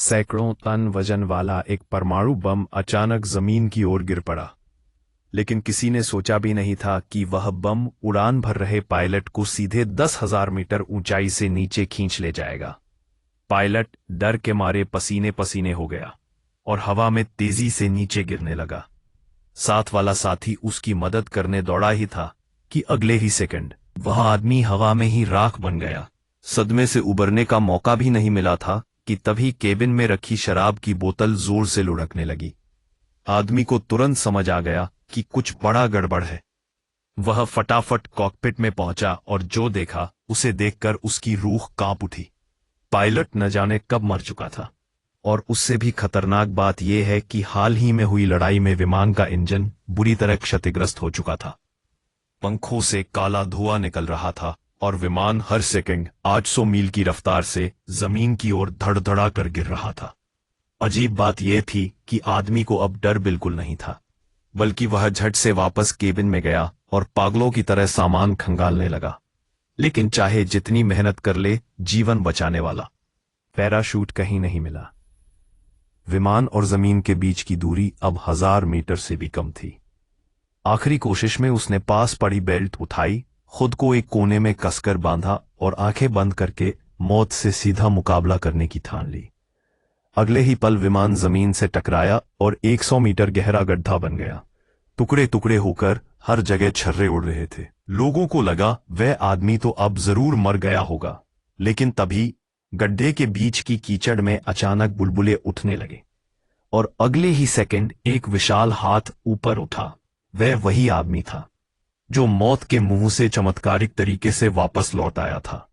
सैकड़ों टन वजन वाला एक परमाणु बम अचानक जमीन की ओर गिर पड़ा। लेकिन किसी ने सोचा भी नहीं था कि वह बम उड़ान भर रहे पायलट को सीधे 10,000 मीटर ऊंचाई से नीचे खींच ले जाएगा। पायलट डर के मारे पसीने पसीने हो गया और हवा में तेजी से नीचे गिरने लगा। साथ वाला साथी उसकी मदद करने दौड़ा ही था कि अगले ही सेकंड वह आदमी हवा में ही राख बन गया। सदमे से उबरने का मौका भी नहीं मिला था कि तभी केबिन में रखी शराब की बोतल जोर से लुढ़कने लगी। आदमी को तुरंत समझ आ गया कि कुछ बड़ा गड़बड़ है। वह फटाफट कॉकपिट में पहुंचा और जो देखा उसे देखकर उसकी रूह कांप उठी। पायलट न जाने कब मर चुका था, और उससे भी खतरनाक बात यह है कि हाल ही में हुई लड़ाई में विमान का इंजन बुरी तरह क्षतिग्रस्त हो चुका था। पंखों से काला धुआं निकल रहा था और विमान हर सेकंड 800 मील की रफ्तार से जमीन की ओर धड़धड़ा कर गिर रहा था। अजीब बात यह थी कि आदमी को अब डर बिल्कुल नहीं था, बल्कि वह झट से वापस केबिन में गया और पागलों की तरह सामान खंगालने लगा। लेकिन चाहे जितनी मेहनत कर ले, जीवन बचाने वाला पैराशूट कहीं नहीं मिला। विमान और जमीन के बीच की दूरी अब 1000 मीटर से भी कम थी। आखिरी कोशिश में उसने पास पड़ी बेल्ट उठाई, खुद को एक कोने में कसकर बांधा और आंखें बंद करके मौत से सीधा मुकाबला करने की ठान ली। अगले ही पल विमान जमीन से टकराया और 100 मीटर गहरा गड्ढा बन गया। टुकड़े टुकड़े होकर हर जगह छर्रे उड़ रहे थे। लोगों को लगा वह आदमी तो अब जरूर मर गया होगा, लेकिन तभी गड्ढे के बीच की कीचड़ में अचानक बुलबुले उठने लगे और अगले ही सेकंड एक विशाल हाथ ऊपर उठा। वह वही आदमी था जो मौत के मुंह से चमत्कारिक तरीके से वापस लौट आया था।